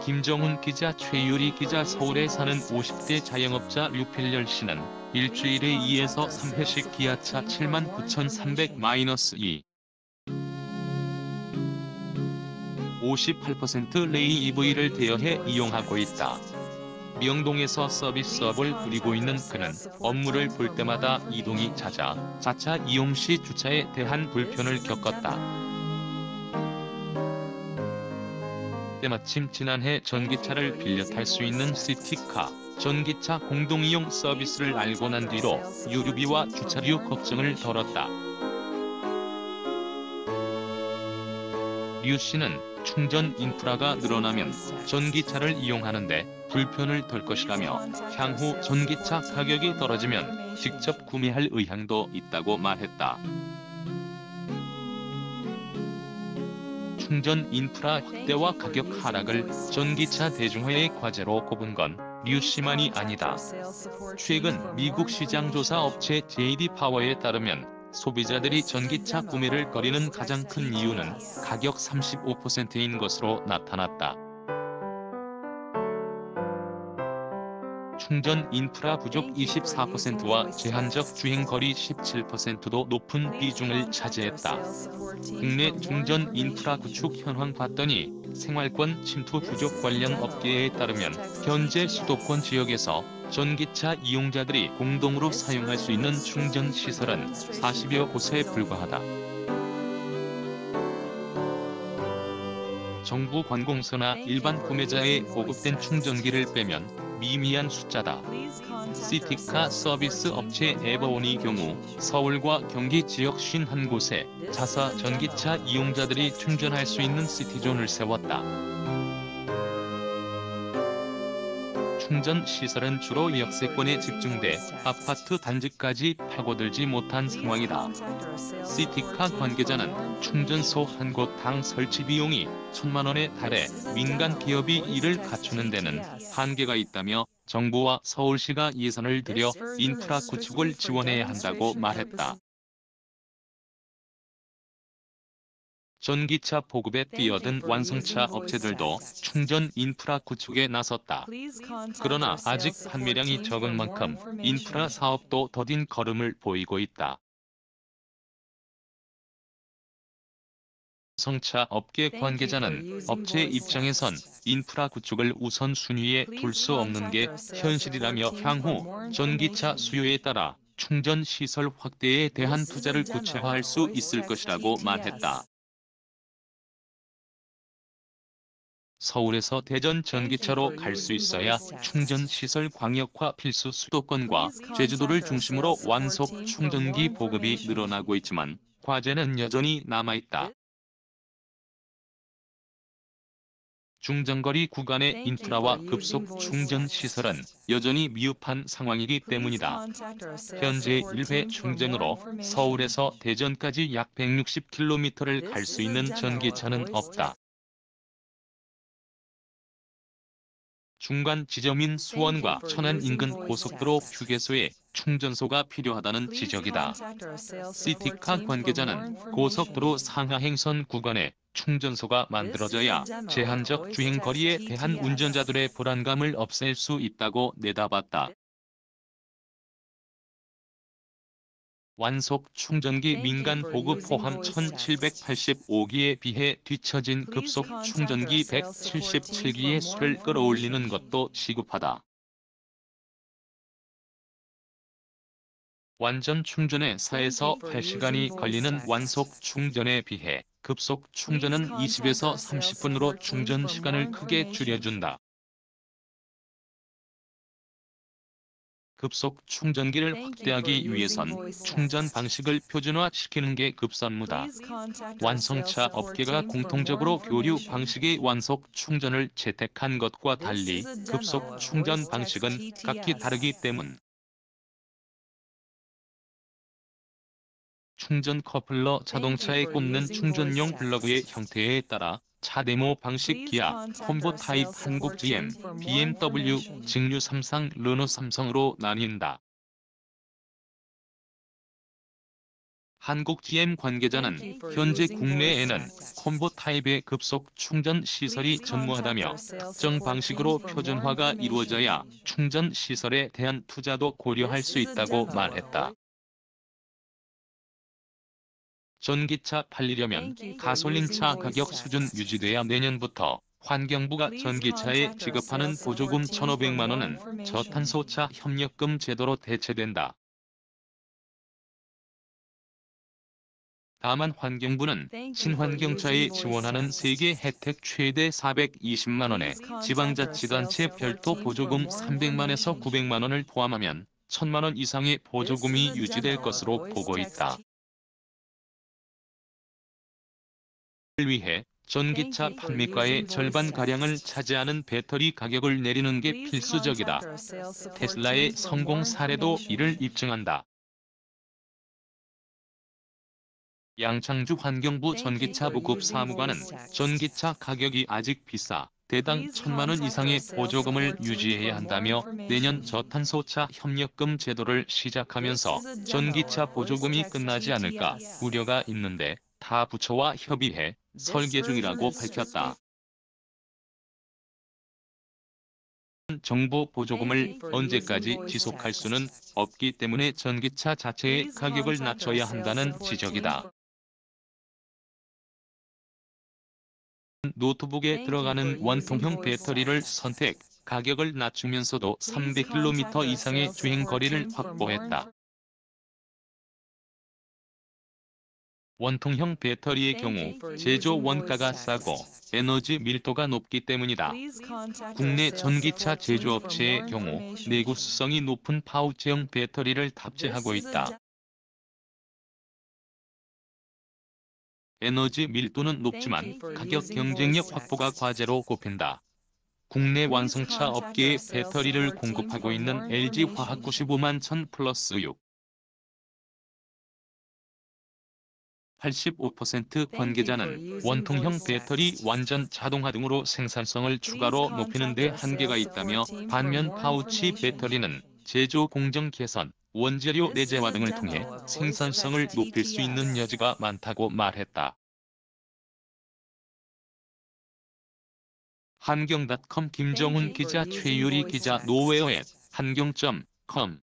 김정훈 기자, 최유리 기자. 서울에 사는 50대 자영업자 류필열 씨는 일주일에 2에서 3회씩 기아차 79,300-2 58% 레이 EV를 대여해 이용하고 있다. 명동에서 서비스업을 부리고 있는 그는 업무를 볼 때마다 이동이 잦아 자차 이용 시 주차에 대한 불편을 겪었다. 때마침 지난해 전기차를 빌려 탈 수 있는 시티카, 전기차 공동이용 서비스를 알고 난 뒤로 유류비와 주차료 걱정을 덜었다. 류 씨는 충전 인프라가 늘어나면 전기차를 이용하는데 불편을 덜 것이라며 향후 전기차 가격이 떨어지면 직접 구매할 의향도 있다고 말했다. 충전 인프라 확대와 가격 하락을 전기차 대중화의 과제로 꼽은 건 류 씨만이 아니다. 최근 미국 시장조사 업체 JD 파워에 따르면 소비자들이 전기차 구매를 꺼리는 가장 큰 이유는 가격 35%인 것으로 나타났다. 충전 인프라 부족 24%와 제한적 주행거리 17%도 높은 비중을 차지했다. 국내 충전 인프라 구축 현황 봤더니 생활권 침투 부족 관련 업계에 따르면 현재 수도권 지역에서 전기차 이용자들이 공동으로 사용할 수 있는 충전 시설은 40여 곳에 불과하다. 정부 관공서나 일반 구매자의 보급된 충전기를 빼면 미미한 숫자다. 시티카 서비스 업체 에버온의 경우 서울과 경기 지역 51곳에 자사 전기차 이용자들이 충전할 수 있는 시티존을 세웠다. 충전 시설은 주로 역세권에 집중돼 아파트 단지까지 파고들지 못한 상황이다. 시티카 관계자는 충전소 한 곳당 설치 비용이 1,000만 원에 달해 민간 기업이 이를 갖추는 데는 한계가 있다며 정부와 서울시가 예산을 들여 인프라 구축을 지원해야 한다고 말했다. 전기차 보급에 뛰어든 완성차 업체들도 충전 인프라 구축에 나섰다. 그러나 아직 판매량이 적은 만큼 인프라 사업도 더딘 걸음을 보이고 있다. 완성차 업계 관계자는 업체 입장에선 인프라 구축을 우선순위에 둘 수 없는 게 현실이라며 향후 전기차 수요에 따라 충전 시설 확대에 대한 투자를 구체화할 수 있을 것이라고 말했다. 서울에서 대전 전기차로 갈 수 있어야 충전시설 광역화 필수 수도권과 제주도를 중심으로 완속 충전기 보급이 늘어나고 있지만 과제는 여전히 남아있다. 중장거리 구간의 인프라와 급속 충전 시설은 여전히 미흡한 상황이기 때문이다. 현재 1회 충전으로 서울에서 대전까지 약 160km를 갈 수 있는 전기차는 없다. 중간 지점인 수원과 천안 인근 고속도로 휴게소에 충전소가 필요하다는 지적이다. 시티카 관계자는 고속도로 상하행선 구간에 충전소가 만들어져야 제한적 주행거리에 대한 운전자들의 불안감을 없앨 수 있다고 내다봤다. 완속 충전기 민간 보급 포함 1,785기에 비해 뒤처진 급속 충전기 177기의 수를 끌어올리는 것도 시급하다. 완전 충전에 4에서 8시간이 걸리는 완속 충전에 비해 급속 충전은 20에서 30분으로 충전 시간을 크게 줄여준다. 급속 충전기를 확대하기 위해선 충전 방식을 표준화시키는 게 급선무다. 완성차 업계가 공통적으로 교류 방식의 완속 충전을 채택한 것과 달리 급속 충전 방식은 각기 다르기 때문 충전 커플러 자동차에 꽂는 충전용 플러그의 형태에 따라 차 데모 방식 기아, 콤보 타입 한국 GM, BMW, 직류 삼성, 르노 삼성으로 나뉜다. 한국 GM 관계자는 현재 국내에는 콤보 타입의 급속 충전 시설이 전무하다며 특정 방식으로 표준화가 이루어져야 충전 시설에 대한 투자도 고려할 수 있다고 말했다. 전기차 팔리려면 가솔린차 가격 수준 유지돼야 내년부터 환경부가 전기차에 지급하는 보조금 1,500만 원은 저탄소차 협력금 제도로 대체된다. 다만 환경부는 친환경차에 지원하는 세계 혜택 최대 420만 원에 지방자치단체 별도 보조금 300만에서 900만 원을 포함하면 1,000만 원 이상의 보조금이 유지될 것으로 보고 있다. 을 위해 전기차 판매가의 절반가량을 차지하는 배터리 가격을 내리는 게 필수적이다. 테슬라의 성공 사례도 이를 입증한다. 양창주 환경부 전기차 보급 사무관은 전기차 가격이 아직 비싸 대당 1,000만 원 이상의 보조금을 유지해야 한다며 내년 저탄소차 협력금 제도를 시작하면서 전기차 보조금이 끝나지 않을까 우려가 있는데 타 부처와 협의해 설계 중이라고 밝혔다. 정부 보조금을 언제까지 지속할 수는 없기 때문에 전기차 자체의 가격을 낮춰야 한다는 지적이다. 노트북에 들어가는 원통형 배터리를 선택, 가격을 낮추면서도 300km 이상의 주행거리를 확보했다. 원통형 배터리의 경우 제조 원가가 싸고 에너지 밀도가 높기 때문이다. 국내 전기차 제조업체의 경우 내구성이 높은 파우치형 배터리를 탑재하고 있다. 에너지 밀도는 높지만 가격 경쟁력 확보가 과제로 꼽힌다. 국내 완성차 업계에 배터리를 공급하고 있는 LG화학 95만 1000 플러스 6. 85% 관계자는 원통형 배터리 완전 자동화 등으로 생산성을 추가로 높이는 데 한계가 있다며 반면 파우치 배터리는 제조 공정 개선, 원재료 내재화 등을 통해 생산성을 높일 수 있는 여지가 많다고 말했다. 한경.com 김정훈 기자 최유리 기자 노웨어앳 한경.com